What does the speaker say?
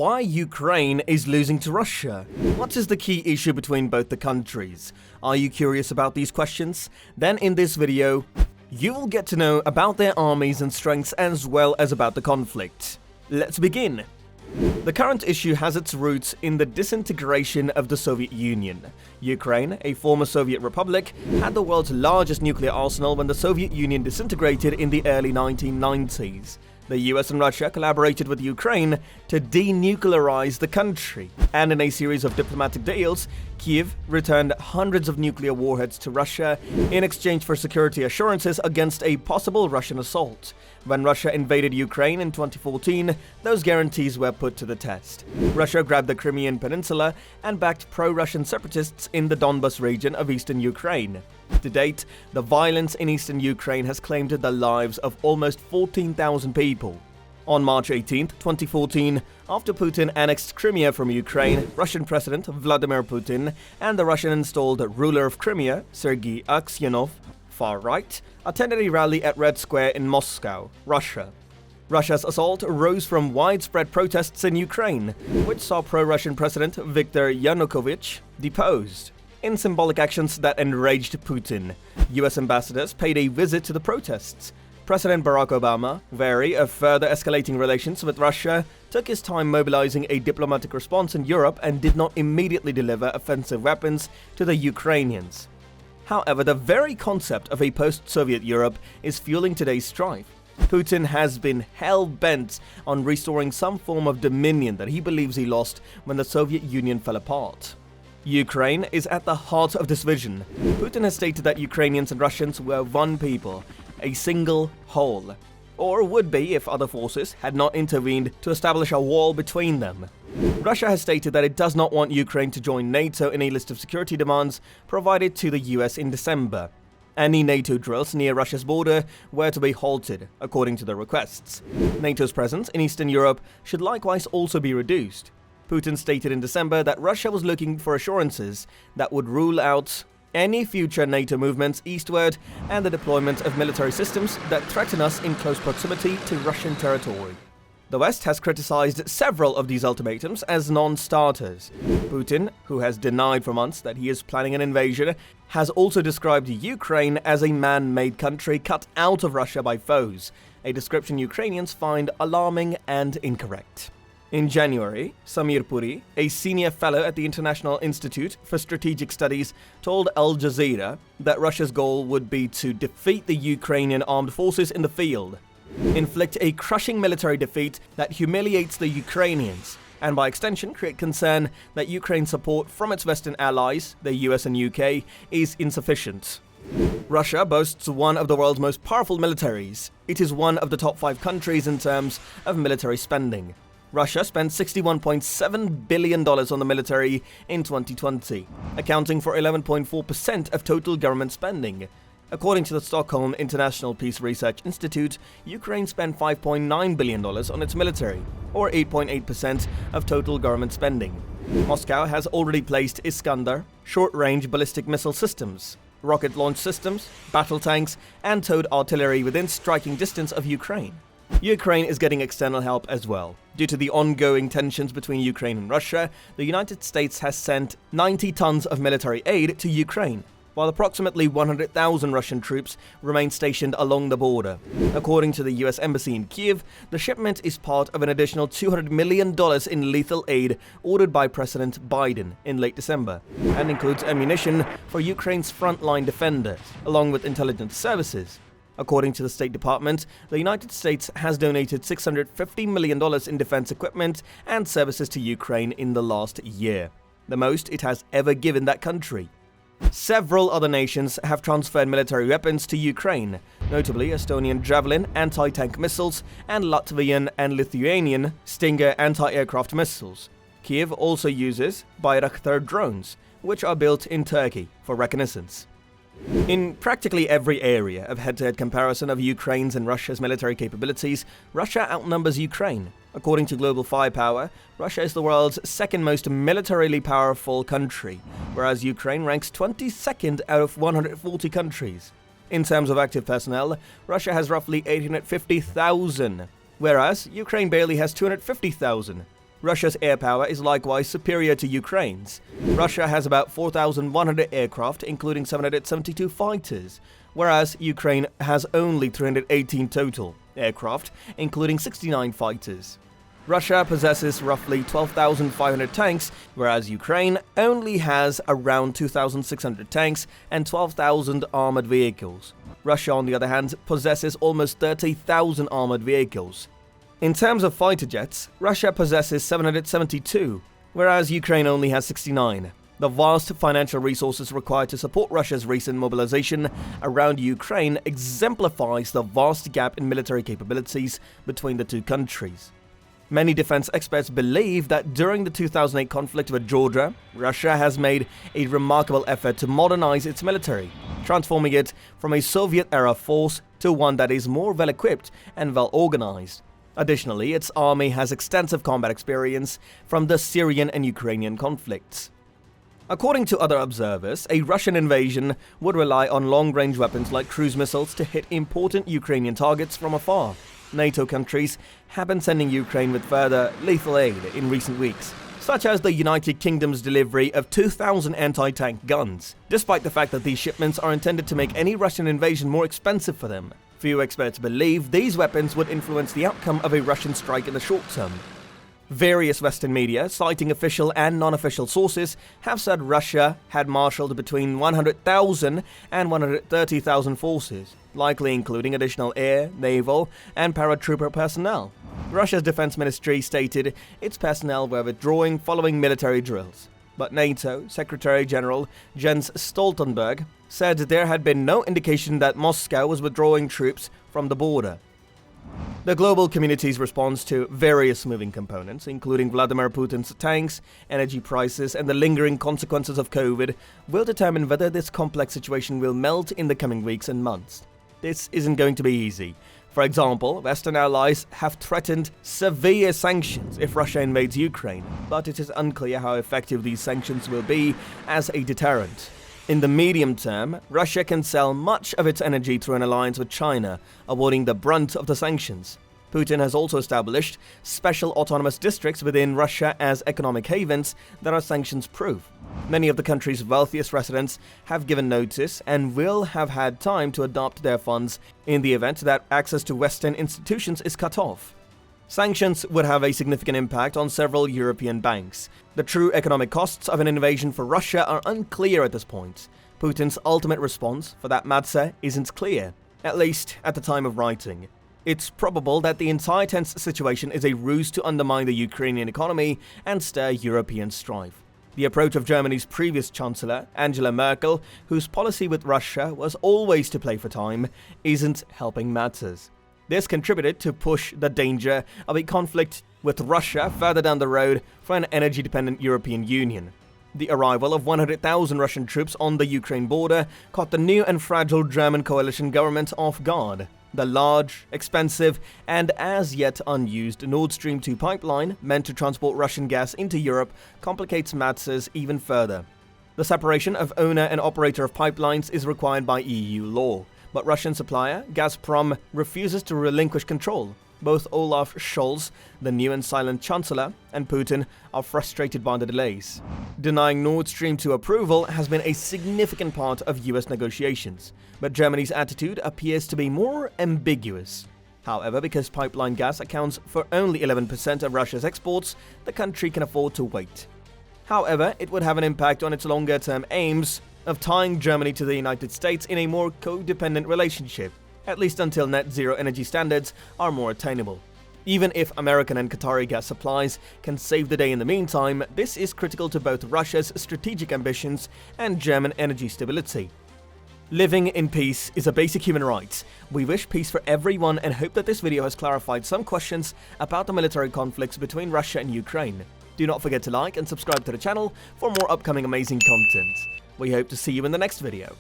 Why Ukraine is losing to Russia? What is the key issue between both the countries? Are you curious about these questions? Then in this video, you will get to know about their armies and strengths as well as about the conflict. Let's begin. The current issue has its roots in the disintegration of the Soviet Union. Ukraine, a former Soviet republic, had the world's largest nuclear arsenal when the Soviet Union disintegrated in the early 1990s. The US and Russia collaborated with Ukraine to denuclearize the country, and in a series of diplomatic deals, Kyiv returned hundreds of nuclear warheads to Russia in exchange for security assurances against a possible Russian assault. When Russia invaded Ukraine in 2014, those guarantees were put to the test. Russia grabbed the Crimean Peninsula and backed pro-Russian separatists in the Donbas region of eastern Ukraine. To date, the violence in eastern Ukraine has claimed the lives of almost 14,000 people. On March 18, 2014, after Putin annexed Crimea from Ukraine, Russian President Vladimir Putin and the Russian-installed ruler of Crimea, Sergei Aksyonov, far-right, attended a rally at Red Square in Moscow, Russia. Russia's assault rose from widespread protests in Ukraine, which saw pro-Russian President Viktor Yanukovych deposed. In symbolic actions that enraged Putin, US ambassadors paid a visit to the protests. President Barack Obama, wary of further escalating relations with Russia, took his time mobilizing a diplomatic response in Europe and did not immediately deliver offensive weapons to the Ukrainians. However, the very concept of a post-Soviet Europe is fueling today's strife. Putin has been hell-bent on restoring some form of dominion that he believes he lost when the Soviet Union fell apart. Ukraine is at the heart of this vision. Putin has stated that Ukrainians and Russians were one people, a single whole, or would be if other forces had not intervened to establish a wall between them. Russia has stated that it does not want Ukraine to join NATO in a list of security demands provided to the US in December. Any NATO drills near Russia's border were to be halted, according to the requests. NATO's presence in Eastern Europe should likewise also be reduced. Putin stated in December that Russia was looking for assurances that would rule out any future NATO movements eastward and the deployment of military systems that threaten us in close proximity to Russian territory. The West has criticized several of these ultimatums as non-starters. Putin, who has denied for months that he is planning an invasion, has also described Ukraine as a man-made country cut out of Russia by foes, a description Ukrainians find alarming and incorrect. In January, Samir Puri, a senior fellow at the International Institute for Strategic Studies, told Al Jazeera that Russia's goal would be to defeat the Ukrainian armed forces in the field, inflict a crushing military defeat that humiliates the Ukrainians, and by extension create concern that Ukraine's support from its Western allies, the US and UK, is insufficient. Russia boasts one of the world's most powerful militaries. It is one of the top 5 countries in terms of military spending. Russia spent $61.7 billion on the military in 2020, accounting for 11.4% of total government spending. According to the Stockholm International Peace Research Institute, Ukraine spent $5.9 billion on its military, or 8.8% of total government spending. Moscow has already placed Iskander, short-range ballistic missile systems, rocket launch systems, battle tanks, and towed artillery within striking distance of Ukraine. Ukraine is getting external help as well. Due to the ongoing tensions between Ukraine and Russia, the United States has sent 90 tons of military aid to Ukraine, while approximately 100,000 Russian troops remain stationed along the border. According to the US Embassy in Kyiv, the shipment is part of an additional $200 million in lethal aid ordered by President Biden in late December, and includes ammunition for Ukraine's frontline defenders, along with intelligence services. According to the State Department, the United States has donated $650 million in defense equipment and services to Ukraine in the last year, the most it has ever given that country. Several other nations have transferred military weapons to Ukraine, notably Estonian Javelin anti-tank missiles and Latvian and Lithuanian Stinger anti-aircraft missiles. Kyiv also uses Bayraktar drones, which are built in Turkey for reconnaissance. In practically every area of head-to-head comparison of Ukraine's and Russia's military capabilities, Russia outnumbers Ukraine. According to Global Firepower, Russia is the world's second most militarily powerful country, whereas Ukraine ranks 22nd out of 140 countries. In terms of active personnel, Russia has roughly 850,000, whereas Ukraine barely has 250,000. Russia's air power is likewise superior to Ukraine's. Russia has about 4,100 aircraft, including 772 fighters, whereas Ukraine has only 318 total aircraft, including 69 fighters. Russia possesses roughly 12,500 tanks, whereas Ukraine only has around 2,600 tanks and 12,000 armored vehicles. Russia, on the other hand, possesses almost 30,000 armored vehicles. In terms of fighter jets, Russia possesses 772, whereas Ukraine only has 69. The vast financial resources required to support Russia's recent mobilization around Ukraine exemplifies the vast gap in military capabilities between the two countries. Many defense experts believe that during the 2008 conflict with Georgia, Russia has made a remarkable effort to modernize its military, transforming it from a Soviet-era force to one that is more well-equipped and well-organized. Additionally, its army has extensive combat experience from the Syrian and Ukrainian conflicts. According to other observers, a Russian invasion would rely on long-range weapons like cruise missiles to hit important Ukrainian targets from afar. NATO countries have been sending Ukraine with further lethal aid in recent weeks, such as the United Kingdom's delivery of 2,000 anti-tank guns, despite the fact that these shipments are intended to make any Russian invasion more expensive for them. Few experts believe these weapons would influence the outcome of a Russian strike in the short term. Various Western media, citing official and non-official sources, have said Russia had marshaled between 100,000 and 130,000 forces, likely including additional air, naval, and paratrooper personnel. Russia's defense ministry stated its personnel were withdrawing following military drills, but NATO Secretary General Jens Stoltenberg said there had been no indication that Moscow was withdrawing troops from the border. The global community's response to various moving components, including Vladimir Putin's tanks, energy prices, and the lingering consequences of COVID, will determine whether this complex situation will melt in the coming weeks and months. This isn't going to be easy. For example, Western allies have threatened severe sanctions if Russia invades Ukraine, but it is unclear how effective these sanctions will be as a deterrent. In the medium term, Russia can sell much of its energy through an alliance with China, avoiding the brunt of the sanctions. Putin has also established special autonomous districts within Russia as economic havens that are sanctions-proof. Many of the country's wealthiest residents have given notice and will have had time to adopt their funds in the event that access to Western institutions is cut off. Sanctions would have a significant impact on several European banks. The true economic costs of an invasion for Russia are unclear at this point. Putin's ultimate response, for that matter, isn't clear, at least at the time of writing. It's probable that the entire tense situation is a ruse to undermine the Ukrainian economy and stir European strife. The approach of Germany's previous Chancellor, Angela Merkel, whose policy with Russia was always to play for time, isn't helping matters. This contributed to push the danger of a conflict with Russia further down the road for an energy-dependent European Union. The arrival of 100,000 Russian troops on the Ukraine border caught the new and fragile German coalition government off guard. The large, expensive, and as yet unused Nord Stream 2 pipeline, meant to transport Russian gas into Europe, complicates matters even further. The separation of owner and operator of pipelines is required by EU law, but Russian supplier Gazprom refuses to relinquish control. Both Olaf Scholz, the new and silent chancellor, and Putin are frustrated by the delays. Denying Nord Stream 2 approval has been a significant part of US negotiations, but Germany's attitude appears to be more ambiguous. However, because pipeline gas accounts for only 11% of Russia's exports, the country can afford to wait. However, it would have an impact on its longer-term aims of tying Germany to the United States in a more codependent relationship, at least until net zero energy standards are more attainable. Even if American and Qatari gas supplies can save the day in the meantime, this is critical to both Russia's strategic ambitions and German energy stability. Living in peace is a basic human right. We wish peace for everyone and hope that this video has clarified some questions about the military conflicts between Russia and Ukraine. Do not forget to like and subscribe to the channel for more upcoming amazing content. We hope to see you in the next video.